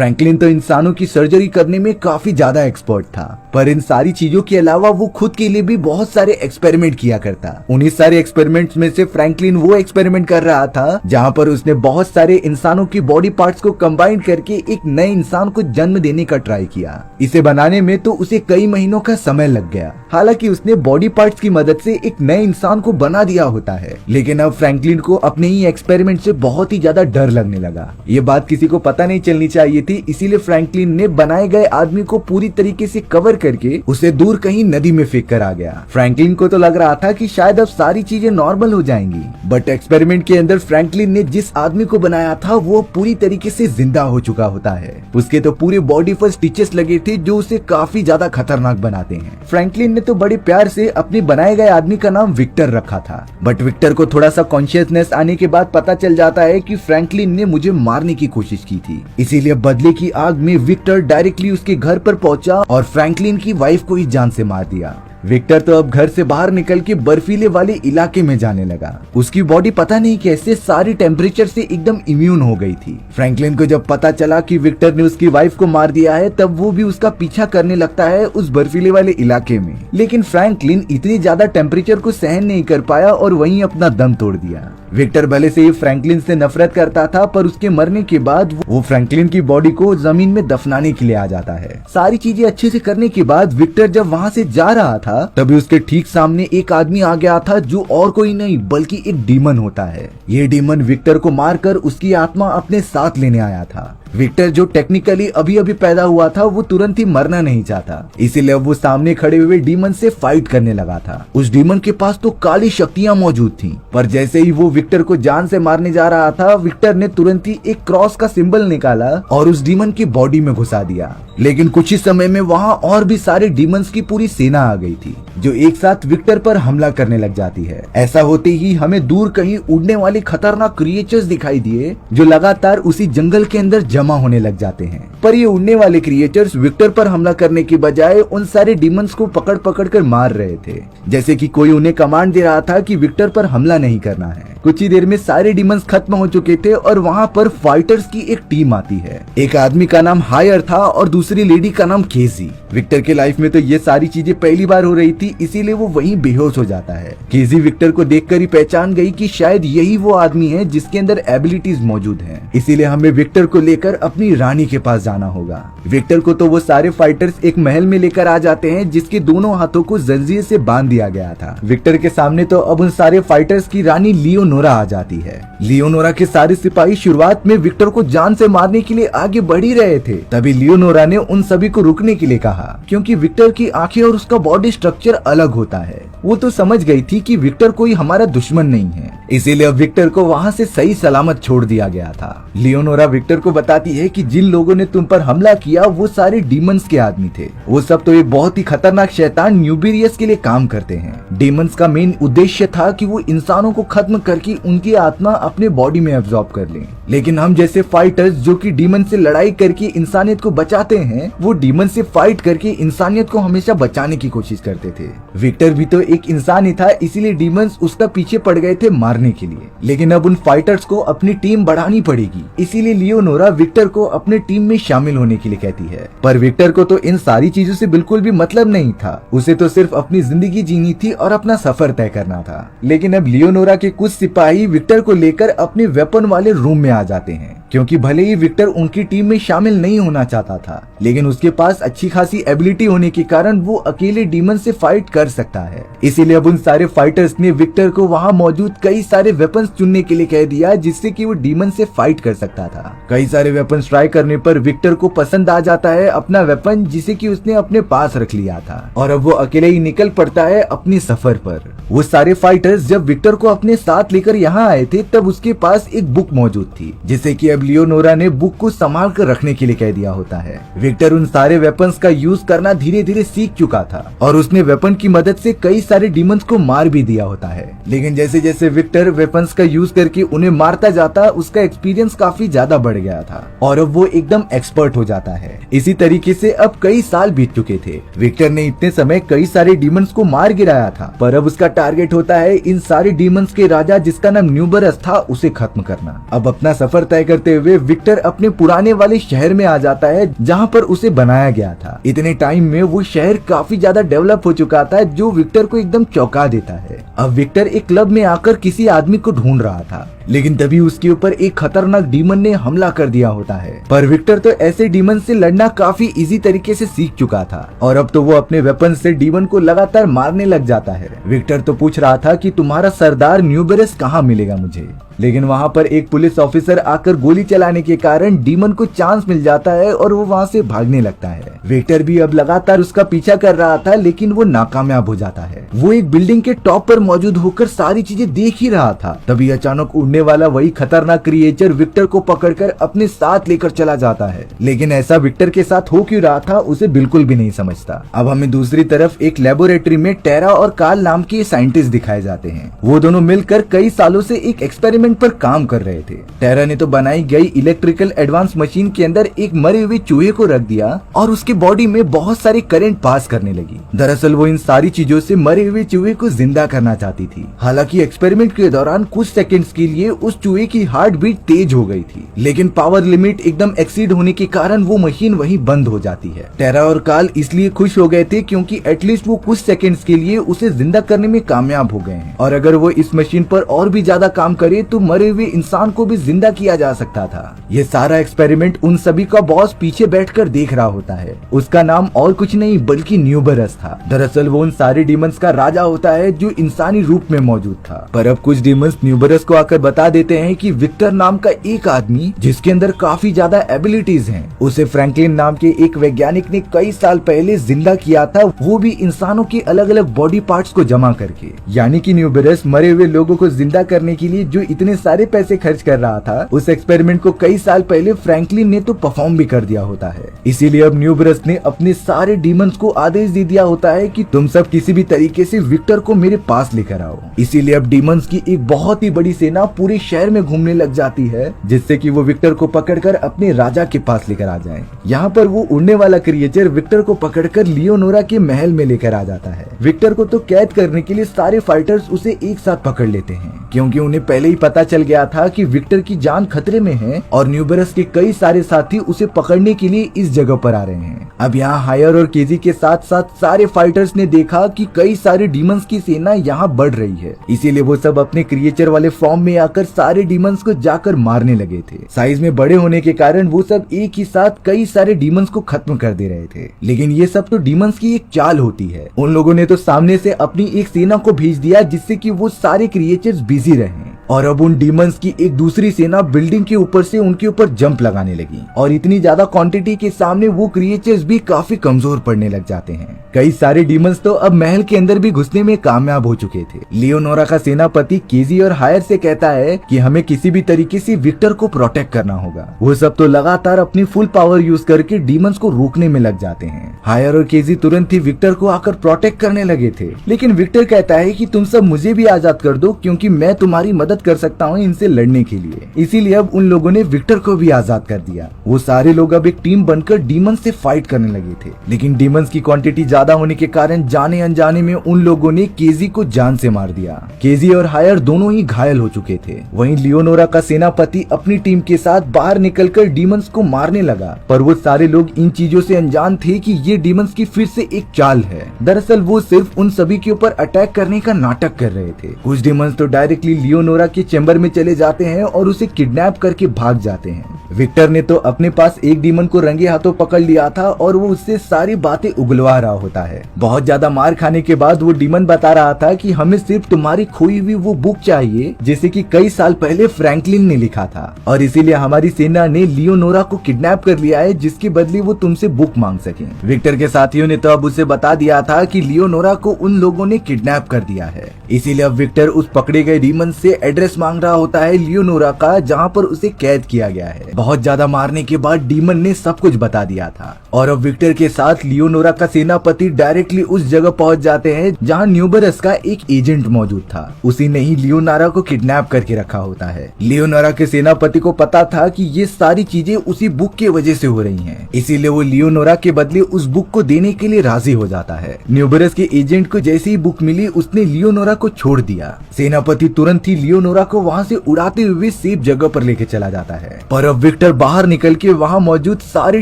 Franklin तो इंसानों की सर्जरी करने में काफी ज्यादा एक्सपर्ट था, पर इन सारी चीजों के अलावा वो खुद के लिए भी बहुत सारे एक्सपेरिमेंट किया करता। उन्हीं सारे एक्सपेरिमेंट्स में से फ्रैंकलिन वो एक्सपेरिमेंट कर रहा था जहाँ पर उसने बहुत सारे इंसानों की बॉडी पार्ट्स को कंबाइन करके एक नए इंसान को जन्म देने का ट्राई किया। इसे बनाने में तो उसे कई महीनों का समय लग गया। हालांकि उसने बॉडी पार्ट्स की मदद से एक नए इंसान को बना दिया होता है, लेकिन अब फ्रैंकलिन को अपने ही एक्सपेरिमेंट से बहुत ही ज्यादा डर लगने लगा। ये बात किसी को पता नहीं चलनी चाहिए थी, इसीलिए फ्रैंकलिन ने बनाए गए आदमी को पूरी तरीके से कवर करके उसे दूर कहीं नदी में फेंक कर आ गया। फ्रैंकलिन को तो लग रहा था कि शायद अब सारी चीजें नॉर्मल हो जाएंगी, बट एक्सपेरिमेंट के अंदर फ्रैंकलिन ने जिस आदमी को बनाया था वो पूरी तरीके से जिंदा हो चुका होता है। उसके तो पूरे बॉडी पर स्टिचेस लगे थे जो उसे काफी ज्यादा खतरनाक बनाते हैं। फ्रैंकलिन ने तो बड़े प्यार से अपने बनाए गए आदमी का नाम विक्टर रखा था, बट विक्टर को थोड़ा सा कॉन्शियसनेस आने के बाद पता चल जाता है कि फ्रैंकलिन ने मुझे मारने की कोशिश की थी। इसीलिए बदले की आग में विक्टर डायरेक्टली उसके घर पर पहुंचा और फ्रैंकलिन की वाइफ को ही जान से मार दिया। विक्टर तो अब घर से बाहर निकल के बर्फीले वाले इलाके में जाने लगा। उसकी बॉडी पता नहीं कैसे सारी टेम्परेचर से एकदम इम्यून हो गई थी। फ्रैंकलिन को जब पता चला कि विक्टर ने उसकी वाइफ को मार दिया है, तब वो भी उसका पीछा करने लगता है उस बर्फीले वाले इलाके में। लेकिन फ्रैंकलिन इतनी ज्यादा टेम्परेचर को सहन नहीं कर पाया और वहीं अपना दम तोड़ दिया। विक्टर भले से ही फ्रैंकलिन से नफरत करता था, पर उसके मरने के बाद वो फ्रैंकलिन की बॉडी को जमीन में दफनाने के लिए आ जाता है। सारी चीजें अच्छे से करने के बाद विक्टर जब वहाँ से जा रहा था, तभी उसके ठीक सामने एक आदमी आ गया था जो और कोई नहीं बल्कि एक डीमन होता है। ये डीमन विक्टर को मारकर उसकी आत्मा अपने साथ लेने आया था। विक्टर जो टेक्निकली अभी अभी पैदा हुआ था, वो तुरंत ही मरना नहीं चाहता, इसीलिए वो सामने खड़े हुए डीमन से फाइट करने लगा था। उस डीमन के पास तो काली शक्तियां मौजूद थीं, पर जैसे ही वो विक्टर को जान से मारने जा रहा था, विक्टर ने तुरंत ही एक क्रॉस का सिंबल निकाला और उस डीमन की बॉडी में घुसा दिया। लेकिन कुछ ही समय में वहाँ और भी सारे डीमंस की पूरी सेना आ गई थी, जो एक साथ विक्टर पर हमला करने लग जाती है। ऐसा होते ही हमें दूर कहीं उड़ने वाले खतरनाक क्रिएचर्स दिखाई दिए, जो लगातार उसी जंगल के अंदर जमा होने लग जाते हैं। पर ये उड़ने वाले क्रिएचर्स विक्टर पर हमला करने की बजाय उन सारे डीमंस को पकड़ पकड़ कर मार रहे थे, जैसे कि कोई उन्हें कमांड दे रहा था कि विक्टर पर हमला नहीं करना है। कुछ ही देर में सारे डीमंस खत्म हो चुके थे और वहाँ पर फाइटर्स की एक टीम आती है। एक आदमी का नाम हायर था और दूसरी लेडी का नाम केजी। विक्टर के लाइफ में तो ये सारी चीजें पहली बार हो रही थी, इसीलिए वो वहीं बेहोश हो जाता है। केजी विक्टर को देखकर ही पहचान गई कि शायद यही वो आदमी है जिसके अंदर एबिलिटीज मौजूद हैं। इसीलिए हमें विक्टर को लेकर अपनी रानी के पास जाना होगा। विक्टर को तो वो सारे फाइटर्स एक महल में लेकर आ जाते हैं, जिसके दोनों हाथों को जंजीर से बांध दिया गया था। विक्टर के सामने तो अब उन सारे फाइटर्स की रानी लियोनोरा आ जाती है। लियोनोरा के सारे सिपाही शुरुआत में विक्टर को जान से मारने के लिए आगे बढ़ ही रहे थे, तभी लियोनोरा ने उन सभी को रुकने के लिए कहा, क्योंकि विक्टर की आंखें और उसका बॉडी स्ट्रक्चर अलग होता है। वो तो समझ गई थी कि विक्टर कोई हमारा दुश्मन नहीं है, इसीलिए अब विक्टर को वहाँ से सही सलामत छोड़ दिया गया था। लियोनोरा विक्टर को बताती है कि जिन लोगों ने तुम पर हमला किया वो सारे डीमंस के आदमी थे। वो सब तो एक बहुत ही खतरनाक शैतान न्यूबिरियस के लिए काम करते हैं। डीमंस का मेन उद्देश्य था कि वो इंसानों को खत्म करके उनकी आत्मा अपने बॉडी में एब्जॉर्ब कर लें, लेकिन हम जैसे फाइटर्स जो कि डीमन से लड़ाई करके इंसानियत को बचाते हैं, वो डीमन से फाइट करके इंसानियत को हमेशा बचाने की कोशिश करते थे। विक्टर भी तो एक इंसान ही था, इसीलिए डीमंस उसका पीछे पड़ गए थे मारने के लिए। लेकिन अब उन फाइटर्स को अपनी टीम बढ़ानी पड़ेगी, इसीलिए लियोनोरा विक्टर को अपने टीम में शामिल होने के लिए कहती है। पर विक्टर को तो इन सारी चीजों से बिल्कुल भी मतलब नहीं था। उसे तो सिर्फ अपनी जिंदगी जीनी थी और अपना सफर तय करना था। लेकिन अब लियोनोरा के कुछ सिपाही विक्टर को लेकर अपने वेपन वाले रूम में आ जाते हैं, क्योंकि भले ही विक्टर उनकी टीम में शामिल नहीं होना चाहता था, लेकिन उसके पास अच्छी खासी एबिलिटी होने के कारण वो अकेले डीमन से फाइट कर सकता है। इसीलिए अब उन सारे फाइटर्स ने विक्टर को वहाँ मौजूद कई सारे वेपन्स चुनने के लिए कह दिया, जिससे कि वो डीमन से फाइट कर सकता था। कई सारे वेपन्स ट्राई करने पर विक्टर को पसंद आ जाता है अपना वेपन, जिसे कि उसने अपने पास रख लिया था, और अब वो अकेले ही निकल पड़ता है अपने सफर पर। वो सारे फाइटर्स जब विक्टर को अपने साथ लेकर यहाँ आए थे, तब उसके पास एक बुक मौजूद थी, जिसे कि अब लियोनोरा ने बुक को संभाल कर रखने के लिए कह दिया होता है। विक्टर उन सारे वेपन्स का यूज करना धीरे धीरे सीख चुका था और उसने वेपन की मदद से कई सारे डीमंस को मार भी दिया होता है। लेकिन जैसे जैसे विक्टर वेपन्स का यूज करके उन्हें मारता जाता, उसका एक्सपीरियंस काफी ज्यादा बढ़ गया था और अब वो एकदम एक्सपर्ट हो जाता है। इसी तरीके से अब कई साल बीत चुके थे। विक्टर ने इतने समय कई सारे डीमंस को मार गिराया था, पर अब उसका टारगेट होता है इन सारे डीमंस के राजा जिसका नाम न्यूबरस था उसे खत्म करना। अब अपना सफर तय करते हुए विक्टर अपने पुराने वाले शहर में आ जाता है जहाँ पर उसे बनाया गया था। इतने टाइम में वो शहर काफी ज्यादा डेवलप हो चुका था जो विक्टर को एकदम चौंका देता है। अब विक्टर एक क्लब में आकर किसी आदमी को ढूंढ रहा था, लेकिन तभी उसके ऊपर एक खतरनाक डीमन ने हमला कर दिया होता है। पर विक्टर तो ऐसे डीमन से लड़ना काफी इजी तरीके से सीख चुका था और अब तो वो अपने वेपन से डीमन को लगातार मारने लग जाता है। विक्टर तो पूछ रहा था कि तुम्हारा सरदार न्यूबरस कहाँ मिलेगा मुझे, लेकिन वहाँ पर एक पुलिस ऑफिसर आकर गोली चलाने के कारण डीमन को चांस मिल जाता है और वो वहाँ से भागने लगता है। विक्टर भी अब लगातार उसका पीछा कर रहा था, लेकिन वो नाकामयाब हो जाता है। वो एक बिल्डिंग के टॉप पर मौजूद होकर सारी चीजें देख ही रहा था, तभी अचानक उड़ने वाला वही खतरनाक क्रिएचर विक्टर को पकड़कर अपने साथ लेकर चला जाता है। लेकिन ऐसा विक्टर के साथ हो क्यों रहा था उसे बिल्कुल भी नहीं समझता। अब हमें दूसरी तरफ एक लेबोरेटरी में टेरा और कार्ल नाम के साइंटिस्ट दिखाए जाते हैं। वो दोनों मिलकर कई सालों से एक एक्सपेरिमेंट पर काम कर रहे थे। टेरा ने तो बनाई गई इलेक्ट्रिकल एडवांस मशीन के अंदर एक मरे हुए चूहे को रख दिया और उसके बॉडी में बहुत सारे करंट पास करने लगी। दरअसल वो इन सारी चीजों से मरे हुए चूहे को जिंदा करना चाहती थी। हालांकि एक्सपेरिमेंट के दौरान कुछ सेकंड्स के लिए उस चूहे की हार्ट बीट तेज हो गई थी, लेकिन पावर लिमिट एकदम एक्सीड होने के कारण वो मशीन वहीं बंद हो जाती है। टेरा और कार्ल इसलिए खुश हो गए थे क्योंकि एटलीस्ट वो कुछ सेकंड्स के लिए उसे जिंदा करने में कामयाब हो गए हैं, और अगर वो इस मशीन पर और भी ज्यादा काम करे तो मरे हुए इंसान को भी जिंदा किया जा सकता था। ये सारा एक्सपेरिमेंट उन सभी का बॉस पीछे बैठकर देख रहा होता है। उसका नाम और कुछ नहीं बल्कि न्यूबरस था। दरअसल वो उन सारे डीमंस का राजा होता है जो इंसानी रूप में मौजूद था। पर अब कुछ डीमंस न्यूबरस को आकर बता देते हैं कि विक्टर नाम का एक आदमी जिसके अंदर काफी ज्यादा एबिलिटीज हैं, उसे फ्रैंकलिन नाम के एक वैज्ञानिक ने कई साल पहले जिंदा किया था, वो भी इंसानों के अलग अलग बॉडी पार्ट्स को जमा करके। यानी कि न्यूबरस मरे हुए लोगों को जिंदा करने के लिए जो इतने सारे पैसे खर्च कर रहा था, उस एक्सपेरिमेंट को कई साल पहले फ्रैंकलिन ने तो परफॉर्म भी कर दिया होता है। इसीलिए अब न्यूबरस ने अपने सारे डीमंस को आदेश दे दिया होता है कि तुम सब किसी भी तरीके से विक्टर को मेरे पास लेकर आओ। इसीलिए अब डीमंस की एक बहुत ही बड़ी सेना पूरे शहर में घूमने लग जाती है, जिससे कि वो विक्टर को पकड़कर अपने राजा के पास लेकर आ जाए। यहाँ पर वो उड़ने वाला क्रिएचर विक्टर को पकड़कर लियोनोरा के महल में लेकर आ जाता है। विक्टर को तो कैद करने के लिए सारे फाइटर्स उसे एक साथ पकड़ लेते हैं, क्योंकि उन्हें पहले ही पता चल गया था कि विक्टर की जान खतरे में है और न्यूबरस के कई सारे साथी उसे पकड़ने के लिए इस जगह पर आ रहे हैं। अब यहाँ हायर और केजी के साथ साथ सारे फाइटर्स ने देखा कि कई सारे डीमंस की सेना यहाँ बढ़ रही है, इसीलिए वो सब अपने क्रिएचर वाले फॉर्म में आकर सारे डीमंस को जाकर मारने लगे थे। साइज में बड़े होने के कारण वो सब एक ही साथ कई सारे डीमंस को खत्म कर दे रहे थे, लेकिन ये सब तो डीमंस की एक चाल होती है। उन लोगों ने तो सामने से अपनी एक सेना को भेज दिया जिससे कि वो सारे क्रिएचर्स बिजी रहे, और अब उन डीमंस की एक दूसरी सेना बिल्डिंग के ऊपर से उनके ऊपर जंप लगाने लगी, और इतनी ज्यादा क्वांटिटी के सामने वो क्रिएचर्स भी काफी कमजोर पड़ने लग जाते हैं। कई सारे डीमंस तो अब महल के अंदर भी घुसने में कामयाब हो चुके थे। लियोनोरा का सेनापति केजी और हायर से कहता है कि हमें किसी भी तरीके से विक्टर को प्रोटेक्ट करना होगा। वो सब तो लगातार अपनी फुल पावर यूज करके डीमंस को रोकने में लग जाते हैं। हायर और केजी तुरंत ही विक्टर को आकर प्रोटेक्ट करने लगे थे, लेकिन विक्टर कहता है कि तुम सब मुझे भी आजाद कर दो क्योंकि मैं तुम्हारी मदद कर सकता हूँ इनसे लड़ने के लिए। इसीलिए अब उन लोगों ने विक्टर को भी आजाद कर दिया। वो सारे लोग अब एक टीम बनकर डीमंस से फाइट करने लगे थे, लेकिन डीमंस की क्वांटिटी ज्यादा होने के कारण जाने अनजाने में उन लोगों ने केजी को जान से मार दिया। केजी और हायर दोनों ही घायल हो चुके थे। वहीं लियोनोरा का सेनापति अपनी टीम के साथ बाहर निकलकर डीमंस को मारने लगा, पर वो सारे लोग इन चीजों से अनजान थे कि ये डीमंस की फिर से एक चाल है। दरअसल वो सिर्फ उन सभी के ऊपर अटैक करने का नाटक कर रहे थे। कुछ डीमंस तो डायरेक्टली लियोनोरा के चैम्बर में चले जाते हैं और उसे किडनैप करके भाग जाते हैं। विक्टर ने तो अपने पास एक डीमन को रंगे हाथों पकड़ लिया था और वो उससे सारी बातें उगलवा रहा होता है। बहुत ज्यादा मार खाने के बाद वो डीमन बता रहा था कि हमें सिर्फ तुम्हारी खोई हुई वो बुक चाहिए जिसे कि कई साल पहले फ्रैंकलिन ने लिखा था, और इसीलिए हमारी सेना ने लियोनोरा को किडनैप कर लिया है जिसके बदले वो तुमसे बुक मांग सके। विक्टर के साथियों ने तो अब उसे बता दिया था कि लियोनोरा को उन लोगों ने किडनैप कर दिया है, इसीलिए अब विक्टर उस पकड़े गए डीमन से एड्रेस मांग रहा होता है लियोनोरा का, जहाँ पर उसे कैद किया गया है। बहुत ज्यादा मारने के बाद डीमन ने सब कुछ बता दिया था और अब विक्टर के साथ लियोनोरा का सेनापति डायरेक्टली उस जगह पहुंच जाते हैं जहाँ न्यूबरस का एक एजेंट मौजूद था। उसी ने ही लियोनोरा को किडनैप करके रखा होता है। लियोनोरा के सेनापति को पता था कि ये सारी चीजें उसी बुक की वजह से हो रही हैं, इसीलिए वो लियोनोरा के बदले उस बुक को देने के लिए राजी हो जाता है। न्यूबरस के एजेंट को जैसे ही बुक मिली उसने लियोनोरा को छोड़ दिया। सेनापति तुरंत ही लियोनोरा को वहाँ से उड़ाते हुए सेफ जगह पर लेके चला जाता है। पर अब विक्टर बाहर निकल के वहाँ मौजूद सारे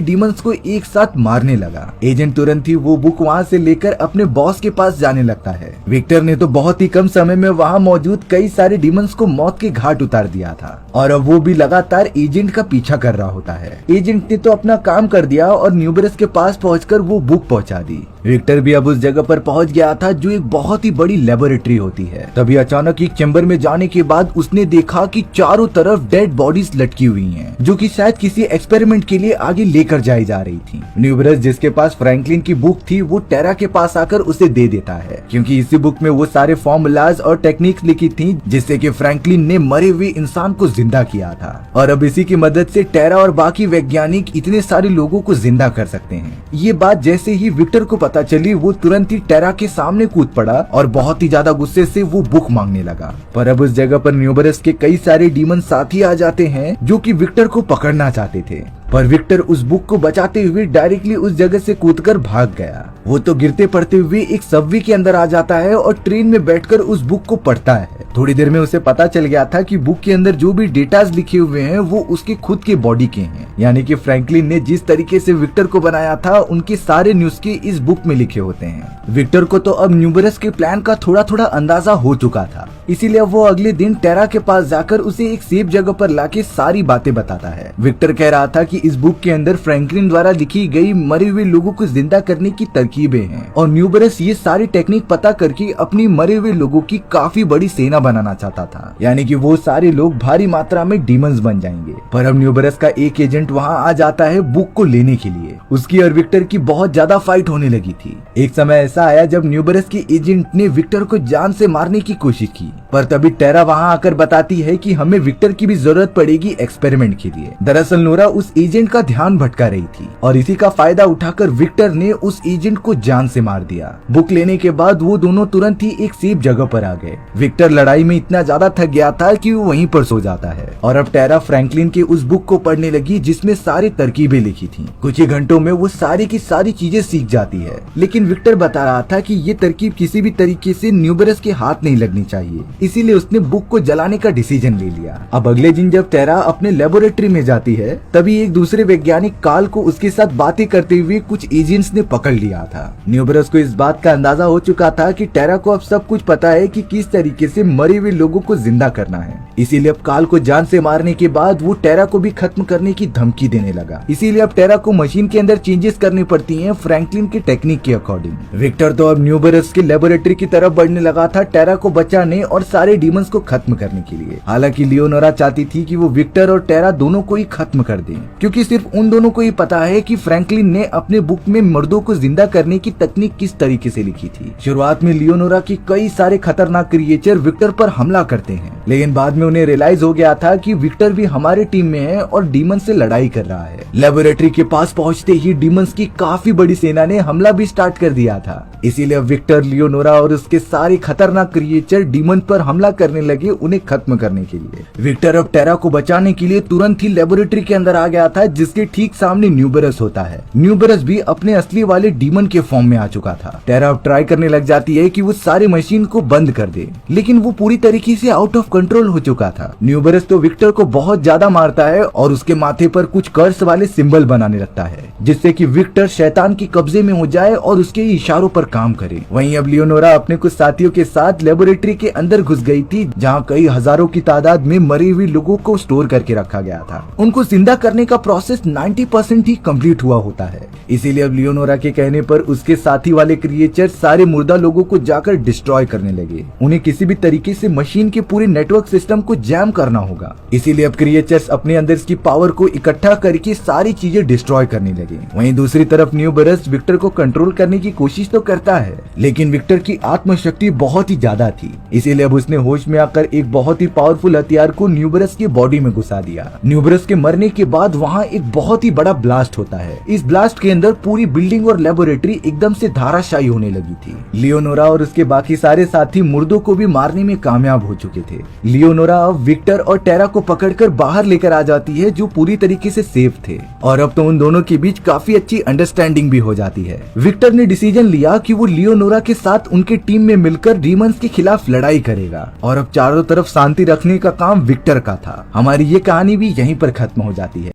डीमंस को एक साथ मारने लगा। एजेंट तुरंत ही वो बुक वहाँ से लेकर अपने बॉस के पास जाने लगता है। विक्टर ने तो बहुत ही कम समय में वहाँ मौजूद कई सारे डीमंस को मौत के घाट उतार दिया था और अब वो भी लगातार एजेंट का पीछा कर रहा होता है। एजेंट ने तो अपना काम कर दिया और न्यूबरस के पास पहुंचकर वो बुक पहुंचा दी। विक्टर भी अब उस जगह पर पहुंच गया था जो एक बहुत ही बड़ी लेबोरेटरी होती है। तभी अचानक एक चैम्बर में जाने के बाद उसने देखा कि चारों तरफ डेड बॉडीज लटकी हुई हैं, जो कि शायद किसी एक्सपेरिमेंट के लिए आगे लेकर जाई जा रही थी। न्यूबरस जिसके पास फ्रैंकलिन की बुक थी वो टेरा के पास आकर उसे दे देता है, क्योंकि इसी बुक में वो सारे फॉर्मूलाज और टेक्निक्स लिखी थी जिससे कि फ्रैंकलिन ने मरे हुए इंसान को जिंदा किया था और अब इसी की मदद से टेरा और बाकी वैज्ञानिक इतने सारे लोगों को जिंदा कर सकते हैं। ये बात जैसे ही विक्टर को पता चली वो तुरंत ही टेरा के सामने कूद पड़ा और बहुत ही ज्यादा गुस्से से वो बुक मांगने लगा। पर अब उस जगह पर न्यूबरस के कई सारे डीमन साथी आ जाते हैं जो कि विक्टर को पकड़ना चाहते थे, पर विक्टर उस बुक को बचाते हुए डायरेक्टली उस जगह से कूदकर भाग गया। वो तो गिरते पड़ते हुए एक सबवे के अंदर आ जाता है और ट्रेन में बैठकर उस बुक को पढ़ता है। थोड़ी देर में उसे पता चल गया था कि बुक के अंदर जो भी डेटाज लिखे हुए हैं वो उसके खुद के बॉडी के हैं, यानी कि फ्रैंकलिन ने जिस तरीके से विक्टर को बनाया था उनके सारे नुस्खे इस बुक में लिखे होते हैं। विक्टर को तो अब न्यूबरस के प्लान का थोड़ा थोड़ा अंदाजा हो चुका था, इसीलिए वो अगले दिन टेरा के पास जाकर उसे एक सेफ जगह पर लाके सारी बातें बताता है। विक्टर कह रहा था कि इस बुक के अंदर फ्रैंकलिन द्वारा लिखी गई मरे हुए लोगों को जिंदा करने की तरकीबें हैं और न्यूबरस ये सारी टेक्निक पता करके अपनी मरे हुए लोगों की काफी बड़ी सेना बनाना चाहता था, यानी कि वो सारे लोग भारी मात्रा में डीमंस बन जाएंगे। पर अब न्यूबरस का एक एजेंट वहाँ आ जाता है बुक को लेने के लिए। उसकी और विक्टर की बहुत ज्यादा फाइट होने लगी थी। एक समय ऐसा आया जब न्यूबरस के एजेंट ने विक्टर को जान से मारने की कोशिश की, पर तभी टेरा वहाँ आकर बताती है कि हमें विक्टर की भी जरूरत पड़ेगी एक्सपेरिमेंट के लिए। दरअसल नोरा उस एजेंट का ध्यान भटका रही थी और इसी का फायदा उठाकर विक्टर ने उस एजेंट को जान से मार दिया। बुक लेने के बाद वो दोनों तुरंत ही एक सेफ जगह पर आ गए। विक्टर लड़ाई में इतना ज्यादा थक गया था कि वो वहीं पर सो जाता है और अब टेरा फ्रैंकलिन के उस बुक को पढ़ने लगी जिसमें सारी तरकीबें लिखी थी। कुछ ही घंटों में वो सारी की सारी चीजें सीख जाती है, लेकिन विक्टर बता रहा था कि ये तरकीब किसी भी तरीके से न्यूबरस के हाथ नहीं लगनी चाहिए, इसीलिए उसने बुक को जलाने का डिसीजन ले लिया। अब अगले दिन जब टेरा अपने लेबोरेटरी में जाती है तभी एक दूसरे वैज्ञानिक काल को उसके साथ बातें करते हुए कुछ एजेंट्स ने पकड़ लिया था। न्यूबरस को इस बात का अंदाजा हो चुका था कि टेरा को अब सब कुछ पता है कि किस तरीके से मरे हुए लोगों को जिंदा करना है, इसीलिए अब काल को जान से मारने के बाद वो टेरा को भी खत्म करने की धमकी देने लगा। इसीलिए अब टेरा को मशीन के अंदर चेंजेस करनी पड़ती हैं फ्रैंकलिन के टेक्निक के अकॉर्डिंग। विक्टर तो अब न्यूबरस के लेबोरेटरी की तरफ बढ़ने लगा था टेरा को बचाने और सारे डीमंस को खत्म करने के लिए। हालांकि लियोनोरा चाहती थी कि वो विक्टर और टेरा दोनों को ही खत्म कर दे, क्योंकि सिर्फ उन दोनों को ही पता है कि फ्रैंकलिन ने अपने बुक में मर्दों को जिंदा करने की तकनीक किस तरीके से लिखी थी। शुरुआत में लियोनोरा की कई सारे खतरनाक क्रिएचर विक्टर पर हमला करते हैं, लेकिन बाद में उन्हें रियलाइज हो गया था कि विक्टर भी हमारे टीम में है और डीमन से लड़ाई कर रहा है। लेबोरेटरी के पास पहुंचते ही डीमंस की काफी बड़ी सेना ने हमला भी स्टार्ट कर दिया था, इसीलिए विक्टर, लियोनोरा और उसके सारे खतरनाक क्रिएचर डीमन पर हमला करने लगे उन्हें खत्म करने के लिए। विक्टर अब टेरा को बचाने के लिए तुरंत ही लेबोरेटरी के अंदर आ गया था जिसके ठीक सामने न्यूबरस होता है। न्यूबरस भी अपने असली वाले डीमन के फॉर्म में आ चुका था। टेरा अब ट्राई करने लग जाती है कि वो सारे मशीन को बंद कर दे, लेकिन वो पूरी तरीके से आउट ऑफ कंट्रोल हो चुका था। न्यूबरस तो विक्टर को बहुत ज्यादा मारता है और उसके माथे पर कुछ कर्स वाले सिंबल बनाने लगता है जिससे कि विक्टर शैतान के कब्जे में हो जाए और उसके इशारों पर काम करे। वहीं अब लियोनोरा अपने कुछ साथियों के साथ लेबोरेटरी के अंदर घुस गई थी जहाँ कई हजारों की तादाद में मरे हुए लोगों को स्टोर करके रखा गया था। उनको जिंदा करने का प्रोसेस 90% ही कंप्लीट हुआ होता है, इसीलिए अब लियोनोरा के कहने पर उसके साथी वाले क्रिएचर सारे मुर्दा लोगों को जाकर डिस्ट्रॉय करने लगे। उन्हें किसी भी तरीके से मशीन के पूरे नेटवर्क सिस्टम को जैम करना होगा, इसीलिए अब क्रिएचर्स अपने अंदर की पावर को इकट्ठा करके सारी चीजें डिस्ट्रॉय करने लगे। लगे। वहीं दूसरी तरफ न्यूबरस विक्टर को कंट्रोल करने की कोशिश तो करता है, लेकिन विक्टर की आत्मशक्ति बहुत ही ज्यादा थी, इसीलिए अब उसने होश में आकर एक बहुत ही पावरफुल हथियार को न्यूबरस की बॉडी में घुसा दिया। न्यूबरस के मरने के बाद वहाँ एक बहुत ही बड़ा ब्लास्ट होता है। इस ब्लास्ट के अंदर पूरी बिल्डिंग और लेबोरेटरी एकदम से धाराशायी होने लगी थी। लियोनोरा और उसके बाकी सारे साथी मुर्दों को भी मारने में कामयाब हो चुके थे। लियोनोरा अब विक्टर और टेरा को पकड़कर बाहर लेकर आ जाती है, जो पूरी तरीके से सेफ थे, और अब तो उन दोनों के बीच काफी अच्छी अंडरस्टैंडिंग भी हो जाती है। विक्टर ने डिसीजन लिया कि वो लियोनोरा के साथ उनके टीम में मिलकर डीमंस के खिलाफ लड़ाई करेगा, और अब चारों तरफ शांति रखने का काम विक्टर का था। हमारी ये कहानी भी यहीं पर खत्म हो जाती है।